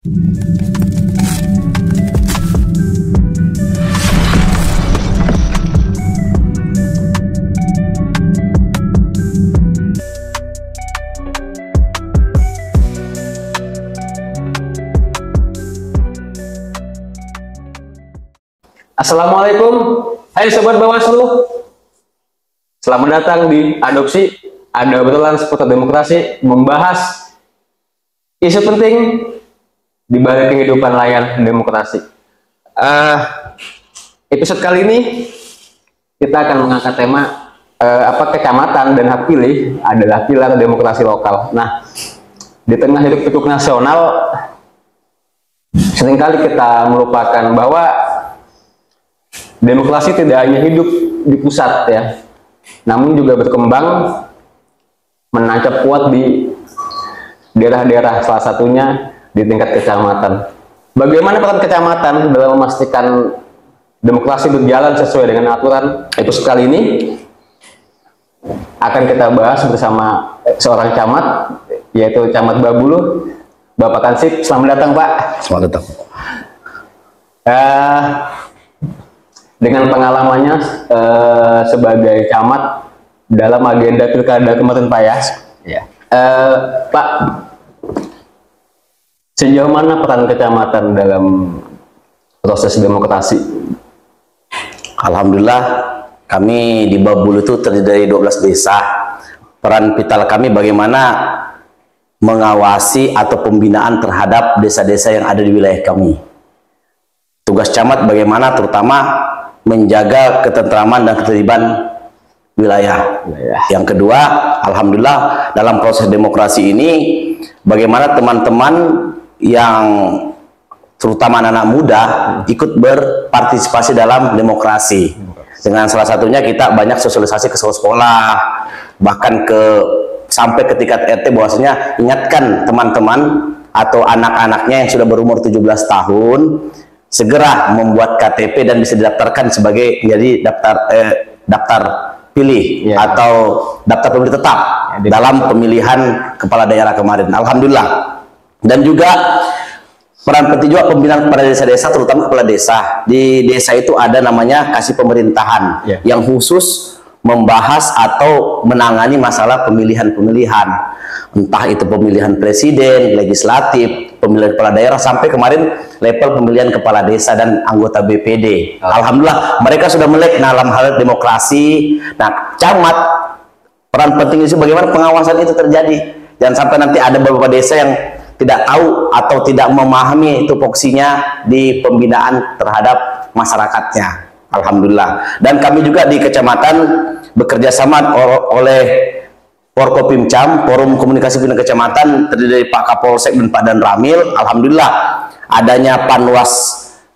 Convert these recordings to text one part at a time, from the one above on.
Assalamualaikum, hai Sobat Bawaslu. Selamat datang di Adopsi, ada obrolan seputar demokrasi, membahas isu penting di balik kehidupan layar demokrasi. Episode kali ini kita akan mengangkat tema kecamatan dan hak pilih adalah pilar demokrasi lokal. Nah, di tengah hiruk-pikuk nasional, seringkali kita melupakan bahwa demokrasi tidak hanya hidup di pusat ya, namun juga berkembang menancap kuat di daerah-daerah, salah satunya di tingkat kecamatan. Bagaimana peran kecamatan dalam memastikan demokrasi berjalan sesuai dengan aturan? Episode kali ini akan kita bahas bersama seorang camat, yaitu Camat Babulu, Bapak Kansip. Selamat datang, Pak. Selamat datang. Dengan pengalamannya sebagai camat dalam agenda pilkada kemarin, Pak ya. Pak, sejauh mana peran kecamatan dalam proses demokrasi? Alhamdulillah, kami di Babulu itu terdiri dari 12 desa. Peran vital kami bagaimana mengawasi atau pembinaan terhadap desa-desa yang ada di wilayah kami. Tugas camat bagaimana terutama menjaga ketentraman dan ketertiban wilayah. Yang kedua, alhamdulillah dalam proses demokrasi ini bagaimana teman-teman yang terutama anak-anak muda ikut berpartisipasi dalam demokrasi. Dengan salah satunya kita banyak sosialisasi ke sekolah, bahkan sampai ke tingkat RT, bahwasanya ingatkan teman-teman atau anak-anaknya yang sudah berumur 17 tahun segera membuat KTP dan bisa didaftarkan sebagai jadi daftar pilih atau daftar pemilih tetap dalam pemilihan kepala daerah kemarin. Alhamdulillah. Dan juga peran penting juga pembinaan kepada desa-desa, terutama kepala desa. Di desa itu ada namanya kasih pemerintahan yang khusus membahas atau menangani masalah pemilihan-pemilihan, entah itu pemilihan presiden, legislatif, pemilihan kepala daerah, sampai kemarin level pemilihan kepala desa dan anggota BPD. Alhamdulillah mereka sudah melek dalam hal demokrasi. Nah, camat peran penting itu bagaimana pengawasan itu terjadi, jangan sampai nanti ada beberapa desa yang tidak tahu atau tidak memahami tupoksinya di pembinaan terhadap masyarakatnya. Alhamdulillah. Dan kami juga di kecamatan bekerja sama oleh Forkopimcam, Forum Komunikasi Pimpinan Kecamatan, terdiri dari Pak Kapolsek dan Pak Dan Ramil. Alhamdulillah adanya Panwas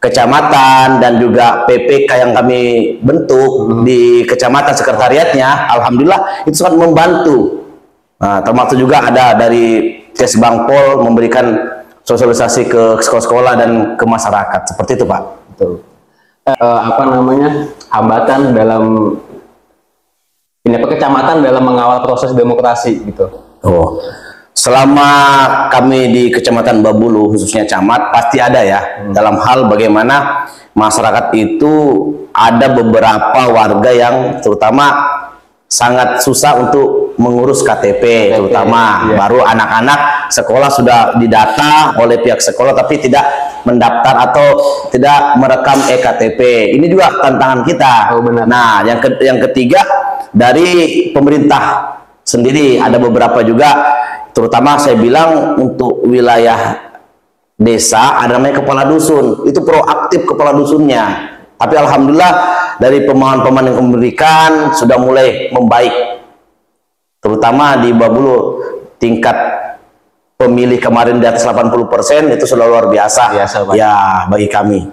Kecamatan dan juga PPK yang kami bentuk di kecamatan sekretariatnya, alhamdulillah itu sangat membantu. Nah, termasuk juga ada dari Kesbangpol memberikan sosialisasi ke sekolah-sekolah dan ke masyarakat. Seperti itu, Pak. Betul. Hambatan dalam kecamatan dalam mengawal proses demokrasi gitu. Selama kami di Kecamatan Babulu khususnya camat pasti ada ya dalam hal bagaimana masyarakat itu ada beberapa warga yang terutama sangat susah untuk mengurus KTP, terutama baru anak-anak sekolah sudah didata oleh pihak sekolah tapi tidak mendaftar atau tidak merekam eKTP. Ini juga tantangan kita. Nah, yang ketiga dari pemerintah sendiri ada beberapa juga, terutama saya bilang untuk wilayah desa ada namanya kepala dusun, itu proaktif kepala dusunnya. Tapi alhamdulillah dari pemahaman yang memberikan sudah mulai membaik, terutama di Babulu tingkat pemilih kemarin di atas 80% itu sudah luar biasa, ya bagi kami.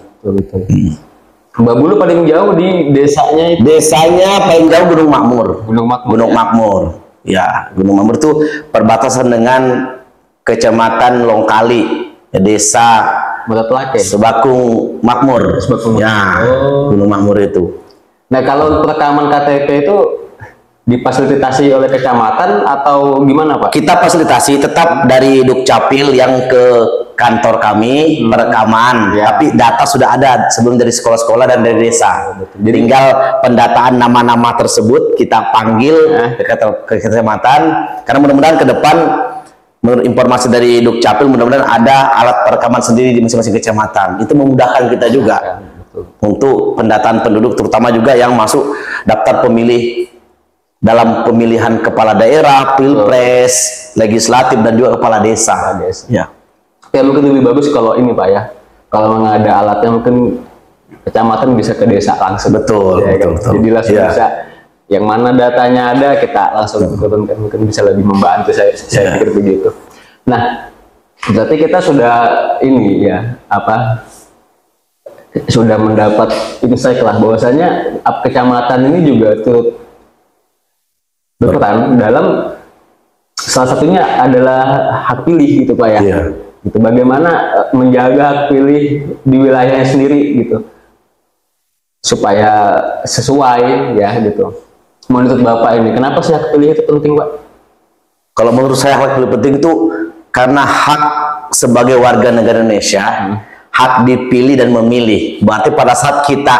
Babulu paling jauh di desanya itu? Desanya paling jauh Gunung Makmur. Gunung Makmur. Ya, Gunung Makmur itu perbatasan dengan Kecamatan Longkali, desa Sebakung Makmur. Ya, Gunung Makmur itu. Nah, kalau perekaman KTP itu difasilitasi oleh kecamatan atau gimana, Pak? Kita fasilitasi tetap dari Dukcapil yang ke kantor kami perekaman, tapi data sudah ada sebelum dari sekolah-sekolah dan dari desa. Jadi tinggal pendataan nama-nama tersebut kita panggil ke kecamatan, karena mudah-mudahan ke depan menurut informasi dari Dukcapil mudah-mudahan ada alat perekaman sendiri di masing-masing kecamatan. Itu memudahkan kita juga untuk pendataan penduduk, terutama juga yang masuk daftar pemilih dalam pemilihan kepala daerah, pilpres, legislatif, dan juga kepala desa. Ya. Ya mungkin lebih bagus kalau ini Pak ya, kalau nggak ada alatnya mungkin kecamatan bisa ke desa langsung. Betul, ya, betul, betul. Jadi langsung bisa, yang mana datanya ada kita langsung turunkan, mungkin bisa lebih membantu, saya pikir begitu. Nah, berarti kita sudah ini ya, sudah mendapat insight lah bahwasanya kecamatan ini juga turut berperan dalam, salah satunya adalah hak pilih gitu Pak ya. Gitu, bagaimana menjaga hak pilih di wilayahnya sendiri gitu supaya sesuai ya gitu. Menurut Bapak ini kenapa sih hak pilih itu penting Pak? Kalau menurut saya hak pilih penting itu karena hak sebagai warga negara Indonesia, hak dipilih dan memilih. Berarti pada saat kita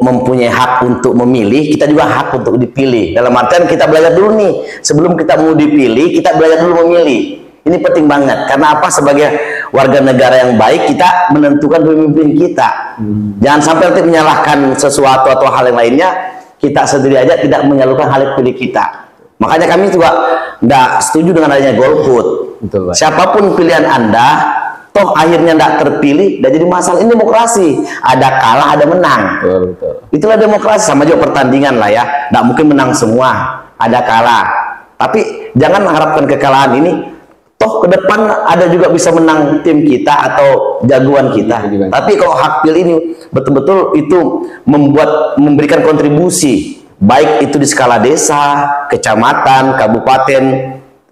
mempunyai hak untuk memilih, kita juga hak untuk dipilih. Dalam artian kita belajar dulu nih, sebelum kita mau dipilih, kita belajar dulu memilih. Ini penting banget, karena apa? Sebagai warga negara yang baik, kita menentukan pemimpin kita. Jangan sampai nanti menyalahkan sesuatu atau hal yang lainnya, kita sendiri aja tidak menyalurkan hak pilih kita. Makanya kami juga tidak setuju dengan adanya golput. Siapapun pilihan Anda, toh akhirnya tidak terpilih, dan jadi masalah. Ini demokrasi, ada kalah ada menang. Itulah demokrasi, sama juga pertandingan lah ya, tidak mungkin menang semua, ada kalah. Tapi jangan mengharapkan kekalahan ini, toh ke depan ada juga bisa menang tim kita atau jagoan kita. Tapi kalau hak pilih ini betul-betul itu memberikan kontribusi, baik itu di skala desa, kecamatan, kabupaten,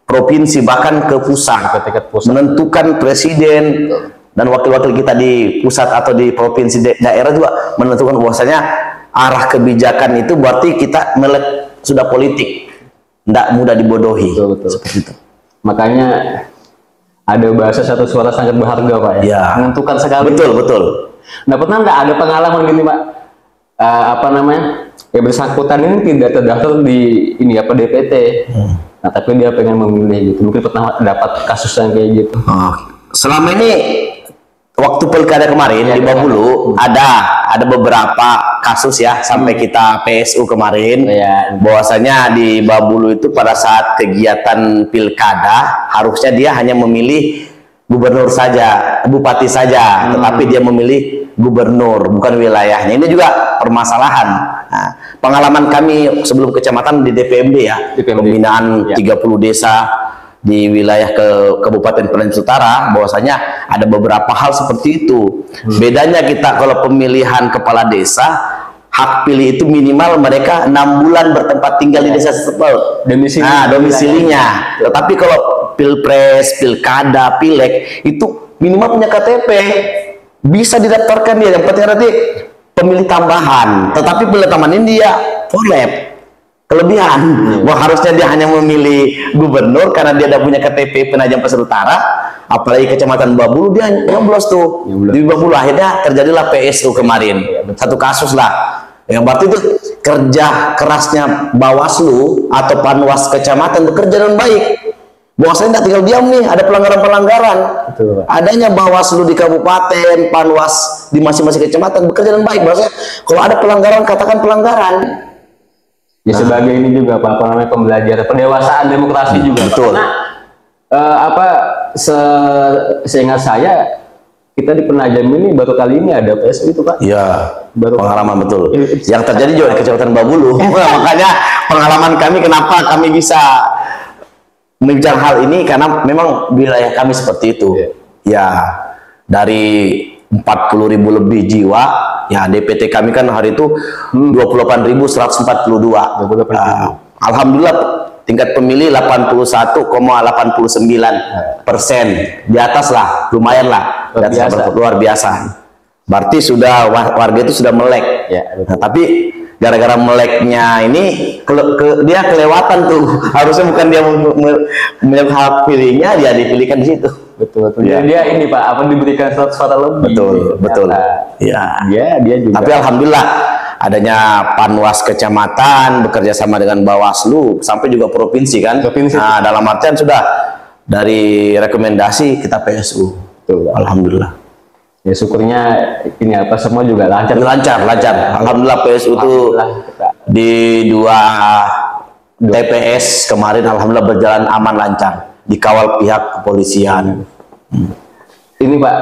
provinsi, bahkan ke pusat, menentukan presiden dan wakil-wakil kita di pusat atau di provinsi daerah juga menentukan bahwasanya arah kebijakan itu, berarti kita melek sudah politik, tidak mudah dibodohi. Seperti itu. Makanya ada bahasa satu suara sangat berharga Pak ya, menentukan sekali. Betul. Nah, pernah nggak ada pengalaman gini Pak, ya bersangkutan ini tidak terdaftar di ini DPT. Nah, tapi dia pengen memilih gitu. Mungkin pernah dapat kasus yang kayak gitu. Selama ini waktu pilkada kemarin di Babulu ada beberapa kasus ya, sampai kita PSU kemarin bahwasanya di Babulu itu pada saat kegiatan pilkada harusnya dia hanya memilih gubernur saja, bupati saja, tetapi dia memilih gubernur bukan wilayahnya. Ini juga permasalahan. Nah, pengalaman kami sebelum kecamatan di DPMD ya, pembinaan 30 desa di wilayah Kabupaten Penajam Utara, bahwasanya ada beberapa hal seperti itu. Bedanya kita kalau pemilihan kepala desa, hak pilih itu minimal mereka 6 bulan bertempat tinggal di desa tersebut. Domisilinya. Tetapi kalau pilpres, pilkada, pileg itu minimal punya KTP, bisa didaftarkan dia. Yang penting nanti pemilih tambahan, tetapi pemilih tambahan ini dia kelebihan. Wah, harusnya dia hanya memilih gubernur karena dia tidak punya KTP Penajam Pasir Utara, apalagi kecamatan Babulu dia nyoblos tuh. Di Babulu akhirnya terjadilah PSU kemarin, satu kasus lah. Yang berarti itu kerja kerasnya Bawaslu atau Panwas kecamatan bekerja dengan baik. Bahwasanya tidak tinggal diam nih, ada pelanggaran-pelanggaran. Adanya Bawaslu di kabupaten, Panwas di masing-masing kecamatan bekerja dengan baik. Bahwasanya kalau ada pelanggaran, katakan pelanggaran. Ya sebagai ini juga Pak, namanya pembelajaran, pendewasaan demokrasi juga. Betul. Karena seingat saya kita di Penajam ini baru kali ini ada PSU itu Pak. Iya. Baru pengalaman betul. Yang terjadi juga di Kecamatan Babulu. Makanya pengalaman kami, kenapa kami bisa membicarakan hal ini, karena memang wilayah kami seperti itu. Ya, dari 40.000 lebih jiwa, ya DPT kami kan hari itu 28.142. Alhamdulillah tingkat pemilih 81,89%, di atas lah, lumayan lah, luar biasa. Berarti sudah warga itu sudah melek. Nah, tapi gara-gara meleknya ini dia kelewatan tuh. Harusnya bukan dia hak pilihnya, dia dipilihkan di situ. betul. Ya. Dia ini Pak, apa diberikan suara lebih. Betul. Ya. Dia juga. Tapi alhamdulillah adanya Panwas Kecamatan bekerja sama dengan Bawaslu sampai juga provinsi kan. Nah, dalam artian sudah dari rekomendasi kita PSU. Betul. Alhamdulillah. Ya syukurnya ini apa semua juga lancar. Alhamdulillah PSU itu di 2 TPS kemarin alhamdulillah berjalan aman lancar, dikawal pihak kepolisian. Ini Pak,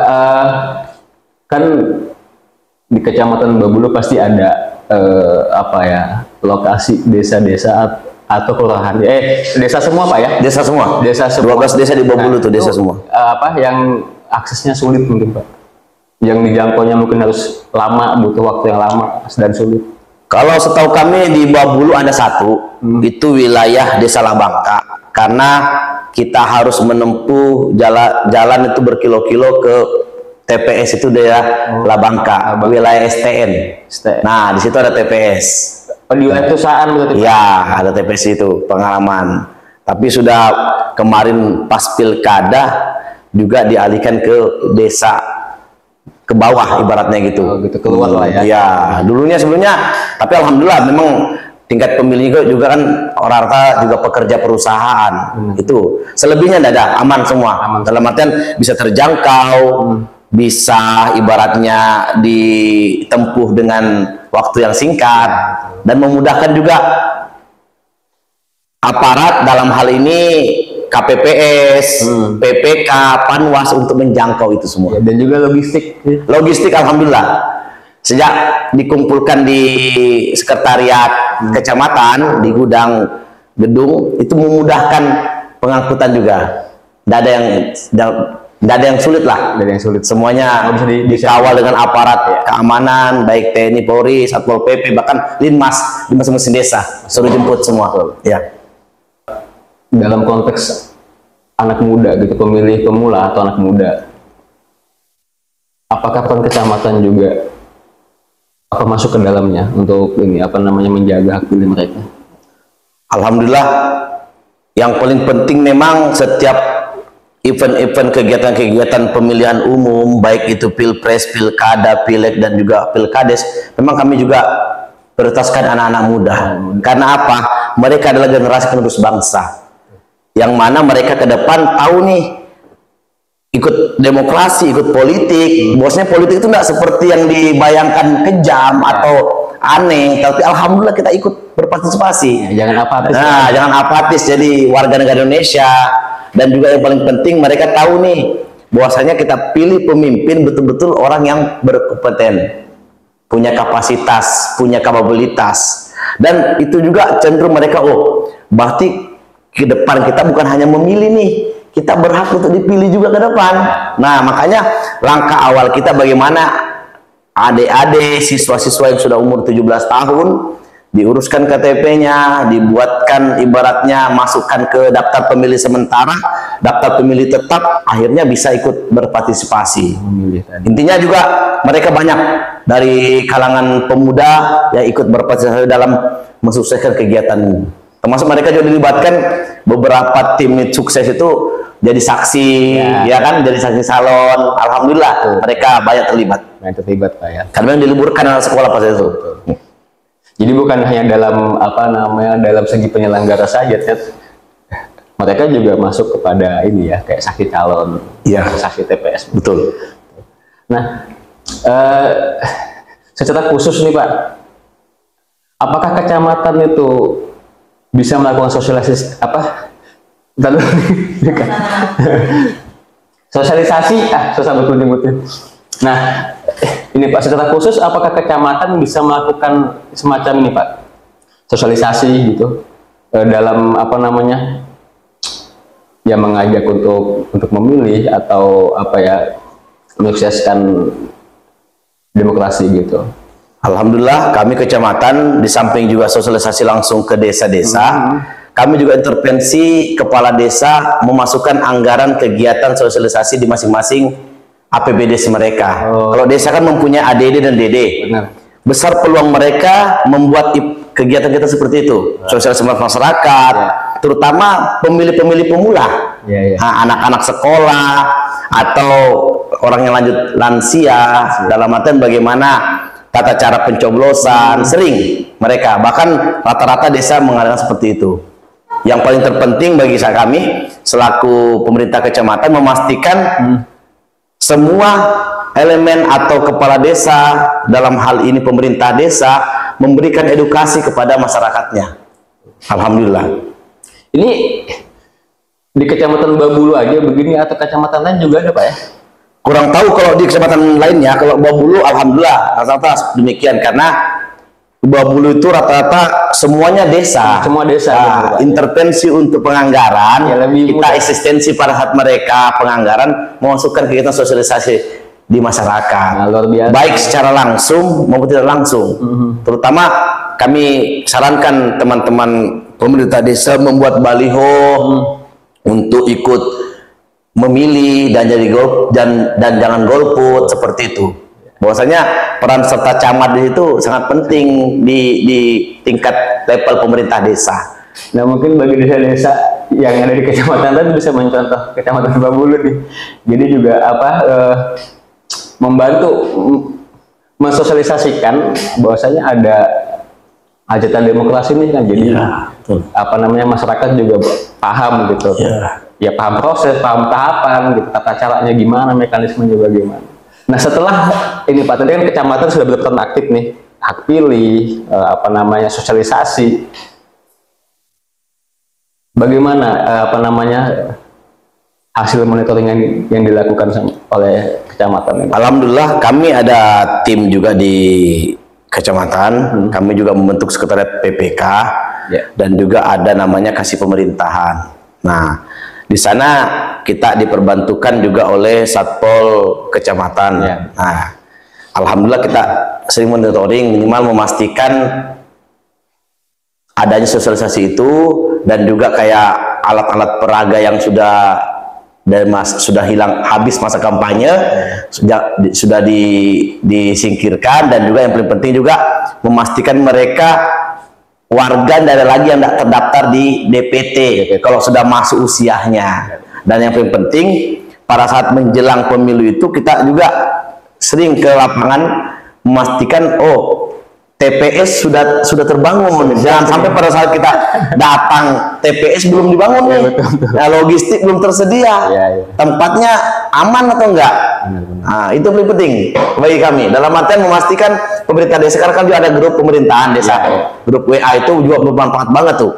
kan di Kecamatan Babulu pasti ada apa ya, lokasi desa-desa atau kelurahan. Desa semua Pak ya? Desa semua. 12 desa di Babulu tuh desa semua. Apa yang aksesnya sulit mungkin Pak? Yang dijangkaunya mungkin harus lama, butuh waktu yang lama dan sulit. Kalau setahu kami di Babulu ada satu, itu wilayah Desa Labangka, karena kita harus menempuh jalan itu berkilo-kilo ke TPS itu daerah Labangka, wilayah STN. Nah, di situ ada TPS. Oh, di wilayah Tusaan berarti? Ya, ada TPS itu pengalaman. Tapi sudah kemarin pas pilkada juga dialihkan ke desa ke bawah ibaratnya gitu. Oh, gitu keluar lah ya. Ya, sebelumnya tapi alhamdulillah memang tingkat pemilih juga kan rata-rata juga pekerja perusahaan. Itu selebihnya tidak ada, aman semua. Dalam artian bisa terjangkau, bisa ibaratnya ditempuh dengan waktu yang singkat dan memudahkan juga aparat dalam hal ini KPPS, PPK, Panwas untuk menjangkau itu semua. Dan juga logistik. Alhamdulillah. Sejak dikumpulkan di sekretariat kecamatan, di gudang gedung, itu memudahkan pengangkutan juga. Tidak ada yang sulit lah. Semuanya dikawal dengan aparat keamanan, baik TNI, Polri, Satpol PP, bahkan Linmas di masing-masing desa, suruh jemput semua. Ya. Dalam konteks anak muda gitu, pemilih pemula atau anak muda, apakah kecamatan juga apa masuk ke dalamnya untuk ini apa namanya menjaga hak pilih mereka? Alhamdulillah, yang paling penting memang setiap event-event kegiatan-kegiatan pemilihan umum, baik itu pilpres, pilkada, pileg dan juga pilkades, memang kami juga prioritaskan anak-anak muda. Karena apa? Mereka adalah generasi penerus bangsa, yang mana mereka ke depan tahu nih ikut demokrasi, ikut politik. Bosnya politik itu tidak seperti yang dibayangkan kejam atau aneh, tapi alhamdulillah kita ikut berpartisipasi. Jangan apatis. Nah, jangan apatis, jadi warga negara Indonesia. Dan juga yang paling penting mereka tahu nih bahwasanya kita pilih pemimpin betul-betul orang yang berkompeten, punya kapasitas, punya kapabilitas, dan itu juga cenderung mereka berarti ke depan kita bukan hanya memilih nih, kita berhak untuk dipilih juga ke depan. Nah, makanya langkah awal kita bagaimana adik-adik, siswa-siswa yang sudah umur 17 tahun diuruskan KTP-nya, dibuatkan ibaratnya masukkan ke daftar pemilih sementara, daftar pemilih tetap, akhirnya bisa ikut berpartisipasi. Intinya juga mereka banyak dari kalangan pemuda yang ikut berpartisipasi dalam mensukseskan kegiatan ini. Termasuk mereka juga dilibatkan beberapa tim sukses itu jadi saksi, ya kan, jadi saksi salon. Alhamdulillah mereka banyak terlibat. Pak ya. Karena diliburkan anak sekolah pas itu. Jadi bukan hanya dalam apa namanya dalam segi penyelenggara saja, mereka juga masuk kepada ini ya, kayak saksi calon, saksi TPS. Betul. Nah, secara khusus nih Pak, apakah kecamatan itu bisa melakukan sosialisasi sosialisasi susah betul nyebutnya. Nah, ini Pak, secara khusus apakah kecamatan bisa melakukan semacam ini Pak, sosialisasi gitu dalam apa namanya ya, mengajak untuk memilih atau apa ya, menyukseskan demokrasi gitu? Alhamdulillah kami kecamatan di samping juga sosialisasi langsung ke desa-desa, kami juga intervensi kepala desa memasukkan anggaran kegiatan sosialisasi di masing-masing APBD mereka. Kalau desa kan mempunyai ADD dan DD. Benar. Besar peluang mereka membuat kegiatan kita seperti itu, sosialisasi masyarakat, terutama pemilih-pemilih pemula, anak-anak sekolah, atau orang yang lansia, dalam artian bagaimana tata cara pencoblosan, sering mereka, bahkan rata-rata desa mengadakan seperti itu. Yang paling terpenting bagi kami selaku pemerintah kecamatan memastikan semua elemen atau kepala desa, dalam hal ini pemerintah desa, memberikan edukasi kepada masyarakatnya. Alhamdulillah. Ini di Kecamatan Babulu aja begini atau kecamatan lain juga ada Pak ya? Kurang tahu kalau di kecamatan lainnya. Kalau Babulu alhamdulillah rata-rata demikian, karena Babulu itu rata-rata semuanya desa. Semua desa. Nah, intervensi untuk penganggaran ya, lebih kita mudah. Eksistensi pada saat mereka penganggaran memasukkan kegiatan sosialisasi di masyarakat. Nah, luar biasa. Baik secara langsung maupun tidak langsung. Terutama kami sarankan teman-teman pemerintah desa membuat baliho untuk ikut memilih dan jadi dan jangan golput seperti itu. Bahwasanya peran serta camat itu sangat penting di tingkat level pemerintah desa. Nah mungkin bagi desa-desa yang ada di kecamatan tadi bisa mencontoh Kecamatan Babulu nih. Jadi juga membantu mensosialisasikan bahwasanya ada hajatan demokrasi ini kan. Jadi masyarakat juga paham gitu. Ya paham proses, paham tahapan, gitu, tata caranya gimana, mekanismenya bagaimana. Nah setelah ini Pak, tadi kan kecamatan sudah berperan aktif nih, hak pilih, sosialisasi. Bagaimana hasil monitoring yang dilakukan oleh kecamatan ini? Alhamdulillah kami ada tim juga di kecamatan, kami juga membentuk sekretariat PPK dan juga ada namanya kasih pemerintahan. Nah di sana kita diperbantukan juga oleh Satpol Kecamatan. Nah, alhamdulillah kita sering monitoring, minimal memastikan adanya sosialisasi itu, dan juga kayak alat-alat peraga yang sudah hilang habis masa kampanye sudah disingkirkan, dan juga yang paling penting juga memastikan mereka warga tidak ada lagi yang tidak terdaftar di DPT kalau sudah masuk usianya. Dan yang paling penting pada saat menjelang pemilu itu kita juga sering ke lapangan memastikan TPS sudah terbangun. Jangan sampai pada saat kita datang TPS belum dibangun nih. Nah, logistik belum tersedia. Tempatnya aman atau enggak? Nah, itu paling penting bagi kami. Dalam artian memastikan pemerintah desa, karena kan juga ada grup pemerintahan desa. Grup WA itu juga bermanfaat banget tuh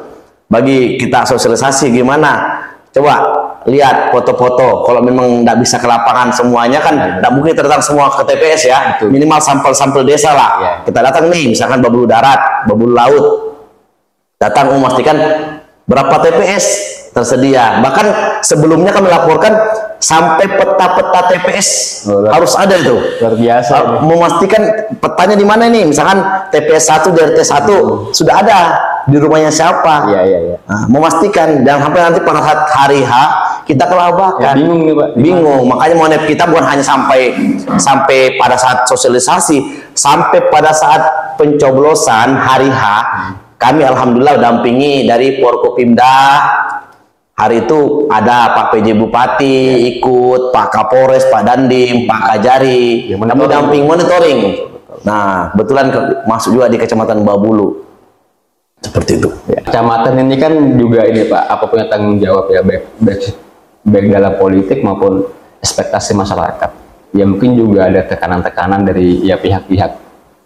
bagi kita sosialisasi gimana. Coba lihat foto-foto, kalau memang tidak bisa ke lapangan semuanya kan tidak mungkin datang semua ke TPS ya. Minimal sampel-sampel desa lah. Kita datang nih, misalkan Babulu Darat, Babulu Laut, datang memastikan berapa TPS tersedia. Bahkan sebelumnya kami laporkan sampai peta-peta TPS harus ada itu. Luar biasa. Memastikan petanya di mana nih, misalkan TPS 1 dari T1 sudah ada di rumahnya siapa. Nah, memastikan jangan sampai nanti pada saat hari H kita kelabakan. Bingung nih Pak. Bingung. Makanya monep kita bukan hanya sampai pada saat sosialisasi, sampai pada saat pencoblosan hari H, kami alhamdulillah dampingi dari Forkopimda. Hari itu ada Pak PJ Bupati ikut, Pak Kapolres, Pak Dandim, Pak Kajari, kami damping monitoring. Nah, kebetulan masuk juga di Kecamatan Babulu. Seperti itu. Kecamatan ini kan juga ini Pak, apa punya tanggung jawab ya, baik dalam politik maupun ekspektasi masyarakat. Ya mungkin juga ada tekanan-tekanan dari pihak-pihak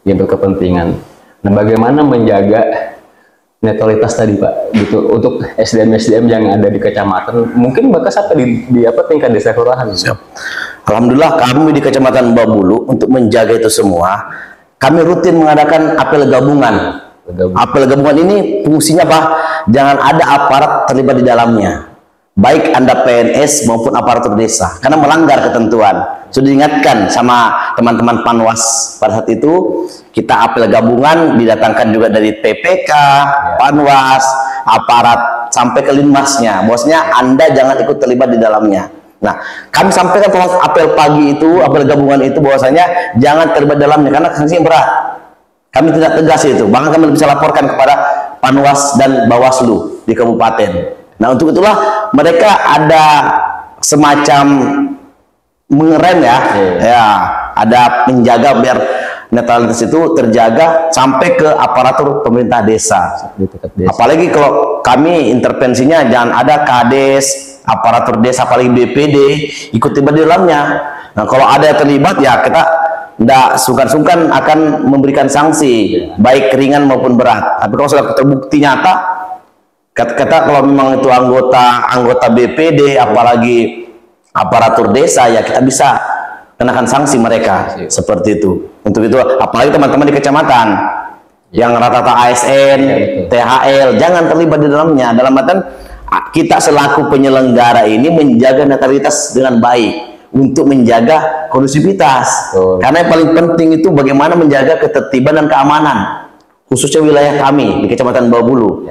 yang berkepentingan. Nah, bagaimana menjaga netralitas tadi Pak, gitu, untuk SDM yang ada di kecamatan, mungkin bahkan sampai di tingkat desa kelurahan. Alhamdulillah kami di Kecamatan Babulu untuk menjaga itu semua, kami rutin mengadakan apel gabungan. Apel gabungan ini fungsinya apa? Jangan ada aparat terlibat di dalamnya, baik Anda PNS maupun aparatur desa, karena melanggar ketentuan. Sudah diingatkan sama teman-teman Panwas pada saat itu. Kita apel gabungan didatangkan juga dari PPK, Panwas, aparat sampai ke Linmasnya. Bosnya Anda jangan ikut terlibat di dalamnya. Nah, kami sampaikan pada apel pagi itu, apel gabungan itu, bahwasanya jangan terlibat dalamnya karena sanksinya berat. Kami tidak tegas itu, bahkan kami bisa laporkan kepada Panwas dan Bawaslu di kabupaten. Nah, untuk itulah mereka ada semacam mengerem ya, ya ada menjaga biar netralitas itu terjaga sampai ke aparatur pemerintah desa. Apalagi kalau kami intervensinya jangan ada kades, aparatur desa, apalagi BPD ikut terlibat di dalamnya. Nah kalau ada yang terlibat ya kita tidak sungkan-sungkan akan memberikan sanksi baik ringan maupun berat. Tapi kalau sudah terbukti nyata, kata kalau memang itu anggota BPD apalagi aparatur desa ya kita bisa kenakan sanksi mereka seperti itu. Untuk itu apalagi teman-teman di kecamatan yang rata-rata ASN, THL jangan terlibat di dalamnya. Dalam artian kita selaku penyelenggara ini menjaga netralitas dengan baik untuk menjaga kondusivitas. Karena yang paling penting itu bagaimana menjaga ketertiban dan keamanan khususnya wilayah kami di Kecamatan Babulu.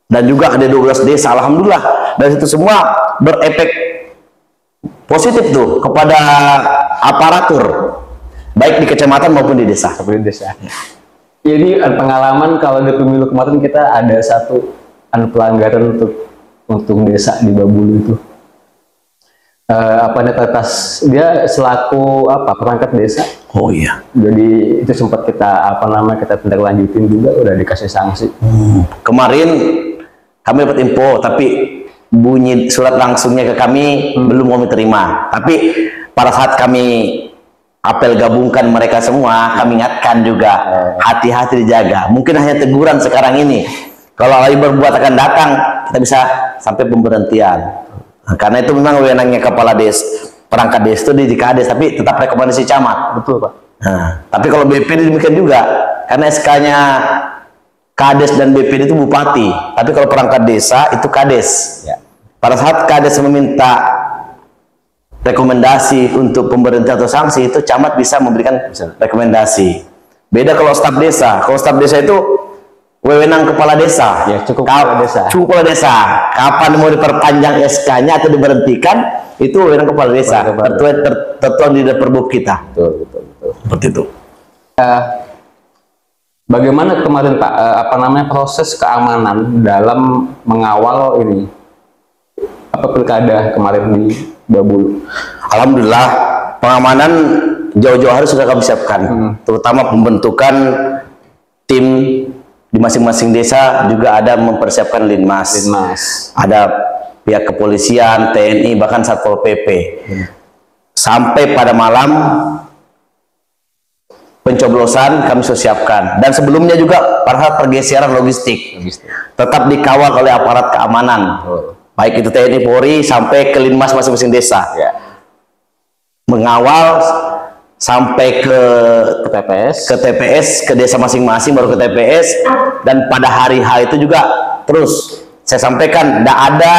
Dan juga ada 12 desa, alhamdulillah dari itu semua berefek positif tuh kepada aparatur baik di kecamatan maupun di desa. Jadi pengalaman kalau di pemilu kemarin kita ada satu pelanggaran untuk desa di Babulu itu netralitas dia selaku perangkat desa. Oh iya. Jadi itu sempat kita kita tindak lanjutin juga, udah dikasih sanksi. Kemarin kami dapat info tapi bunyi surat langsungnya ke kami belum kami terima. Tapi pada saat kami apel gabungkan mereka semua, kami ingatkan juga hati-hati dijaga. Mungkin hanya teguran sekarang ini. Kalau lagi berbuat akan datang, kita bisa sampai pemberhentian. Nah, karena itu memang wewenangnya kepala perangkat desa itu di Kades, tapi tetap rekomendasi camat. Betul Pak. Nah, tapi kalau BPD demikian juga, karena SK-nya Kades dan BPD itu bupati, tapi kalau perangkat desa itu Kades. Pada saat Kades meminta rekomendasi untuk pemberhentian atau sanksi, itu camat bisa memberikan rekomendasi. Beda kalau staf desa. Kalau staf desa itu wewenang kepala desa. Ya, cukup kepala desa. Cukup kepala desa. Kapan mau diperpanjang SK-nya atau diberhentikan, itu wewenang kepala desa. Tertuang di Perbub kita. Betul. Seperti itu. Bagaimana kemarin Pak proses keamanan dalam mengawal ini pilkada kemarin di Babulu? Alhamdulillah pengamanan jauh-jauh hari sudah kami siapkan, terutama pembentukan tim di masing-masing desa juga ada mempersiapkan linmas, ada pihak kepolisian, TNI, bahkan Satpol PP. Sampai pada malam pencoblosan kami sudah siapkan, dan sebelumnya juga pada saat pergeseran logistik tetap dikawal oleh aparat keamanan, baik itu TNI Polri sampai ke linmas masing-masing desa, mengawal sampai ke TPS, ke desa masing-masing, baru ke TPS. Dan pada hari H itu juga terus saya sampaikan tidak ada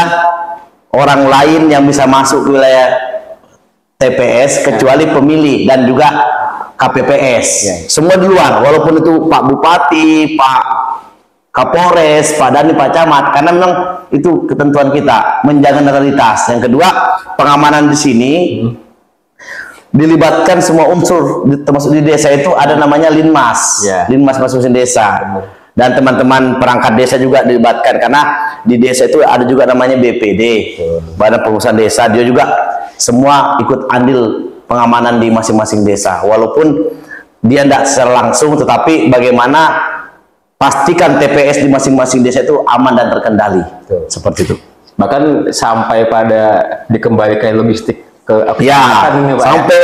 orang lain yang bisa masuk ke wilayah TPS kecuali pemilih dan juga KPPS. Semua di luar, walaupun itu Pak Bupati, Pak Kapolres, Pak Dani, Pak Camat, karena memang itu ketentuan kita menjaga netralitas. Yang kedua, pengamanan di sini dilibatkan semua unsur, termasuk di desa itu ada namanya linmas, linmas masing-masing desa. Dan teman-teman perangkat desa juga dilibatkan, karena di desa itu ada juga namanya BPD, Badan Pengurusan Desa. Dia juga semua ikut andil pengamanan di masing-masing desa, walaupun dia tidak secara langsung, tetapi bagaimana pastikan TPS di masing-masing desa itu aman dan terkendali. Seperti itu. Bahkan sampai pada dikembalikan logistik ke ini, Pak, sampai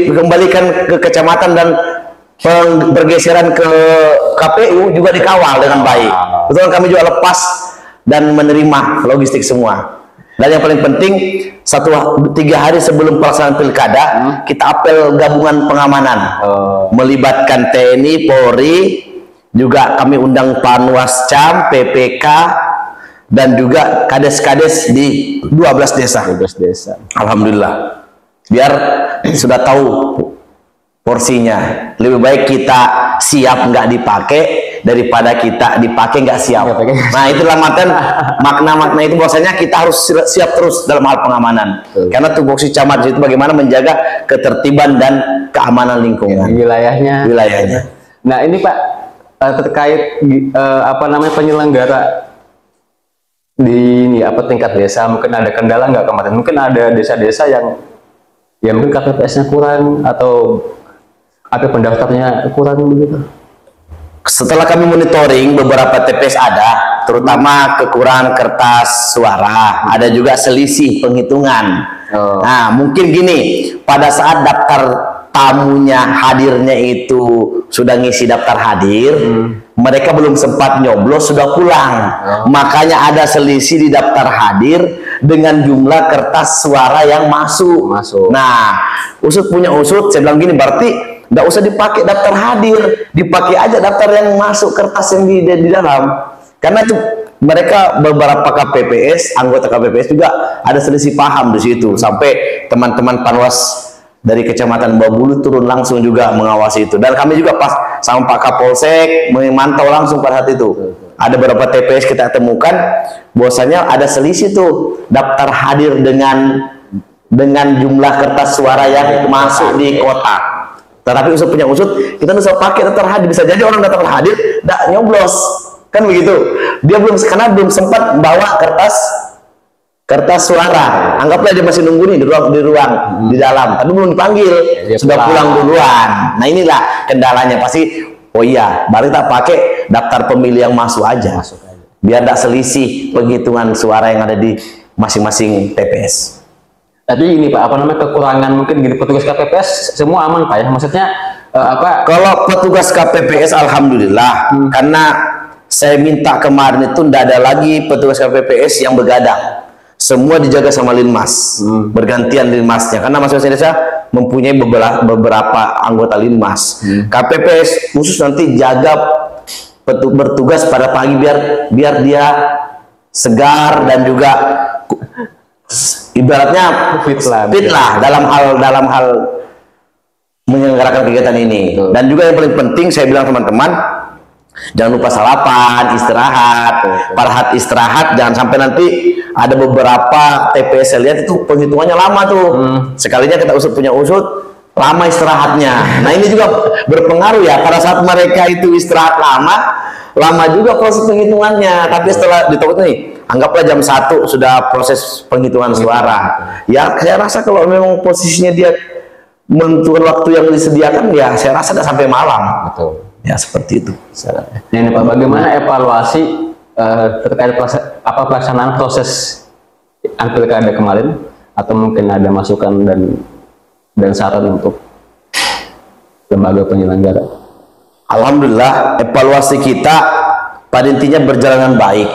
dikembalikan ke kecamatan dan bergeseran ke KPU juga dikawal dengan baik. Betul, kami juga lepas dan menerima logistik semua. Dan yang paling penting, 3 hari sebelum pelaksanaan pilkada, kita apel gabungan pengamanan, melibatkan TNI, Polri, juga kami undang Panwascam, PPK, dan juga kades-kades di 12 desa. Alhamdulillah, biar sudah tahu porsinya. Lebih baik kita siap nggak dipakai daripada kita dipakai nggak siap. Nah, itulah makna-makna itu, bahwasanya kita harus siap terus dalam hal pengamanan. Karena tupoksi camat itu bagaimana menjaga ketertiban dan keamanan lingkungan wilayahnya. Nah, ini Pak, terkait penyelenggara di tingkat desa, mungkin ada kendala nggak kemarin? Mungkin ada desa-desa Ya mungkin KPPS-nya kurang atau apa pendaftarnya kurang begitu. Setelah kami monitoring, beberapa TPS ada, terutama kekurangan kertas suara, ada juga selisih penghitungan. Nah, mungkin gini, pada saat daftar tamunya hadirnya itu sudah ngisi daftar hadir, mereka belum sempat nyoblos sudah pulang. Makanya ada selisih di daftar hadir dengan jumlah kertas suara yang masuk. Nah, usut punya usut, saya bilang gini, berarti nggak usah dipakai daftar hadir, dipakai aja daftar yang masuk kertas yang di dalam. Karena itu mereka beberapa KPPS, anggota KPPS juga ada selisih paham di situ. Sampai teman-teman Panwas dari Kecamatan Babulu turun langsung juga mengawasi itu. Dan kami juga pas sama Pak Kapolsek memantau langsung pada saat itu. Ada beberapa TPS kita temukan bahwasanya ada selisih tuh daftar hadir dengan jumlah kertas suara yang masuk di kotak. Tetapi usut punya usut, kita bisa pakai daftar hadir. Bisa jadi orang daftar hadir tidak nyoblos, kan begitu. Dia karena belum sempat bawa kertas suara. Anggaplah dia masih nunggu nih di dalam, tapi belum dipanggil, sudah pulang duluan. Nah, inilah kendalanya pasti. Oh iya, baru kita pakai daftar pemilih yang masuk aja, biar tidak selisih penghitungan suara yang ada di masing-masing TPS. Tapi ini Pak, apa namanya, kekurangan mungkin gitu petugas KPPS semua aman Pak ya? Maksudnya apa? Kalau petugas KPPS alhamdulillah, karena saya minta kemarin itu tidak ada lagi petugas KPPS yang begadang. Semua dijaga sama Linmas, bergantian Linmasnya, karena masing-masing desa mempunyai beberapa anggota Linmas. KPPS khusus nanti jaga bertugas pada pagi biar dia segar dan juga ibaratnya fit lah dalam hal menyelenggarakan kegiatan ini. Dan juga yang paling penting saya bilang teman-teman, jangan lupa sarapan, istirahat. Pada saat istirahat jangan sampai nanti ada beberapa TPS saya lihat itu penghitungannya lama tuh. Sekalinya kita punya usut lama istirahatnya. Nah, ini juga berpengaruh ya, pada saat mereka itu istirahat lama juga proses penghitungannya. Tapi setelah ditokot nih, anggaplah jam 1 sudah proses penghitungan suara. Ya, saya rasa kalau memang posisinya dia menentukan waktu yang disediakan, ya saya rasa tidak sampai malam. Betul. Ya, seperti itu. Nah, ini Pak, bagaimana evaluasi terkait pelaksanaan proses pilkada kemarin, atau mungkin ada masukan dan saran untuk lembaga penyelenggara? Alhamdulillah, evaluasi kita pada intinya berjalan dengan baik.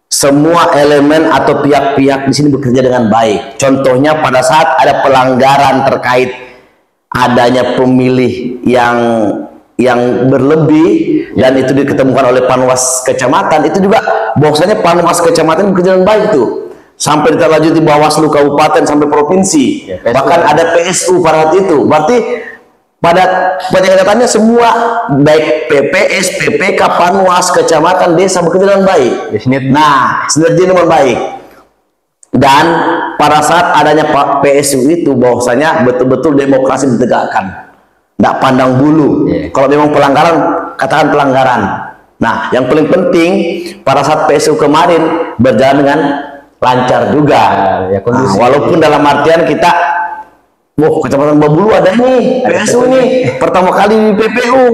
Semua elemen atau pihak-pihak di sini bekerja dengan baik. Contohnya pada saat ada pelanggaran terkait adanya pemilih yang berlebih dan itu diketemukan oleh Panwas Kecamatan, itu juga bahwasanya Panwas Kecamatan bekerja dengan baik tuh. Sampai ditindaklanjuti Bawaslu Kabupaten sampai provinsi. Bahkan ada PSU pada saat itu. Berarti pada penyelenggaranya semua baik PPS, PPK, Panwas, Kecamatan, desa bekerja dengan baik. Nah, sinergi dengan baik. Dan pada saat adanya PSU itu bahwasanya betul-betul demokrasi ditegakkan, tidak pandang bulu. Kalau memang pelanggaran, katakan pelanggaran. Nah, yang paling penting pada saat PSU kemarin berjalan dengan lancar juga. Nah, walaupun dalam artian kita, Kecamatan Babulu ada nih PSU nih pertama kali di PPU,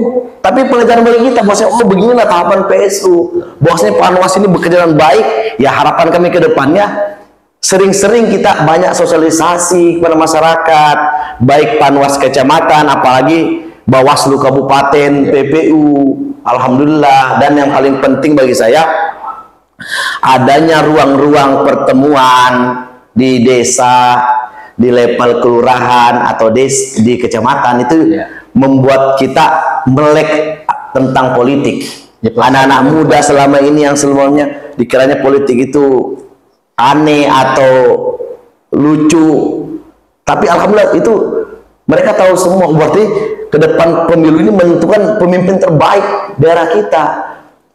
tapi pelajaran bagi kita bahwasanya beginilah tahapan PSU, bahwasanya Panwas ini bekerja dengan baik. Ya, harapan kami ke depannya sering-sering kita banyak sosialisasi kepada masyarakat, baik Panwas Kecamatan, apalagi Bawaslu Kabupaten, PPU. Alhamdulillah. Dan yang paling penting bagi saya, adanya ruang-ruang pertemuan di desa, di level kelurahan atau di kecamatan itu membuat kita melek tentang politik. Anak-anak muda selama ini yang sebelumnya dikiranya politik itu aneh atau lucu, tapi alhamdulillah itu mereka tahu semua. Berarti ke depan pemilu ini menentukan pemimpin terbaik daerah kita,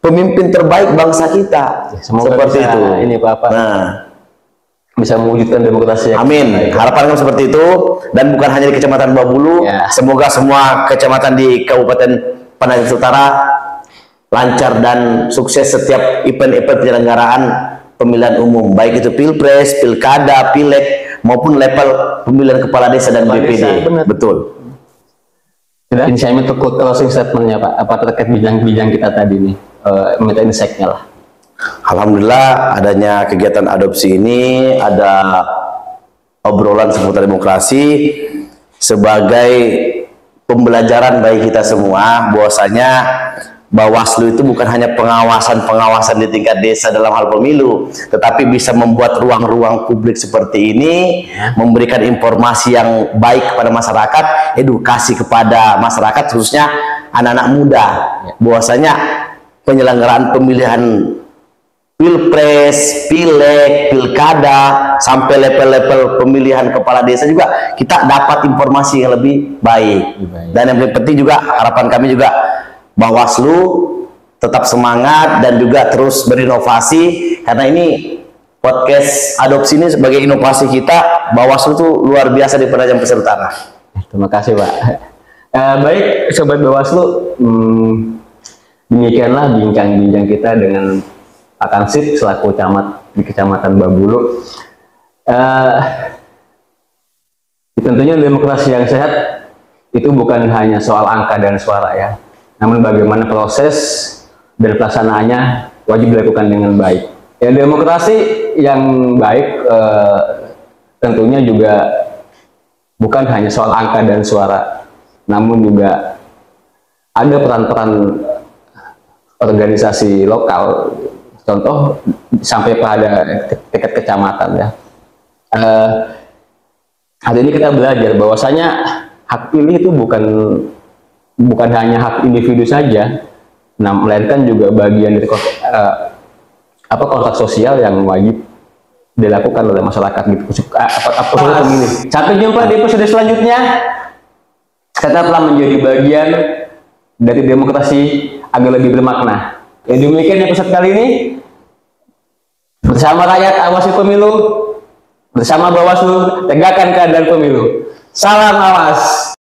pemimpin terbaik bangsa kita. Semoga seperti bisa, itu. Ini Bapak. Nah, bisa mewujudkan demokrasi. Amin. Harapan kami seperti itu. Dan bukan hanya di Kecamatan Babulu, semoga semua kecamatan di Kabupaten Panajam Utara lancar dan sukses setiap event-event penyelenggaraan pemilihan umum, baik itu pilpres, pilkada, pileg maupun level pemilihan kepala desa dan Kepala BPD. desa, benar. Betul. Sudah. Ini saya minta closing statementnya Pak, apa terkait bidang-bidang kita tadi nih, minta insight-nya lah. Alhamdulillah adanya kegiatan adopsi ini, ada obrolan seputar demokrasi sebagai pembelajaran bagi kita semua, bahwasanya Bawaslu itu bukan hanya pengawasan di tingkat desa dalam hal pemilu, tetapi bisa membuat ruang-ruang publik seperti ini, memberikan informasi yang baik kepada masyarakat, edukasi kepada masyarakat, khususnya anak-anak muda, bahwasanya penyelenggaraan pemilihan Pilpres, Pileg, Pilkada, sampai level-level pemilihan kepala desa juga kita dapat informasi yang lebih baik. Dan yang paling penting juga harapan kami juga Bawaslu tetap semangat dan juga terus berinovasi, karena ini podcast adopsi ini sebagai inovasi kita. Bawaslu itu luar biasa di Penajam Pasir Utara. Terima kasih Pak. Baik Sobat Bawaslu, demikianlah bincang-bincang kita dengan Pak Kansip selaku camat di Kecamatan Babulu. Tentunya demokrasi yang sehat itu bukan hanya soal angka dan suara ya, namun bagaimana proses dan pelaksanaannya wajib dilakukan dengan baik. Ya, demokrasi yang baik tentunya juga bukan hanya soal angka dan suara, namun juga ada peran-peran organisasi lokal, contoh sampai pada tingkat kecamatan ya. Hari ini kita belajar bahwasanya hak pilih itu bukan hanya hak individu saja, nah melainkan juga bagian dari kontrak sosial yang wajib dilakukan oleh masyarakat gitu. Pemilih. Sampai jumpa di episode selanjutnya. Kita telah menjadi bagian dari demokrasi agar lebih bermakna. Yang demikian episode kali ini. Bersama rakyat awasi pemilu, bersama Bawaslu tegakkan keadaan pemilu. Salam awas.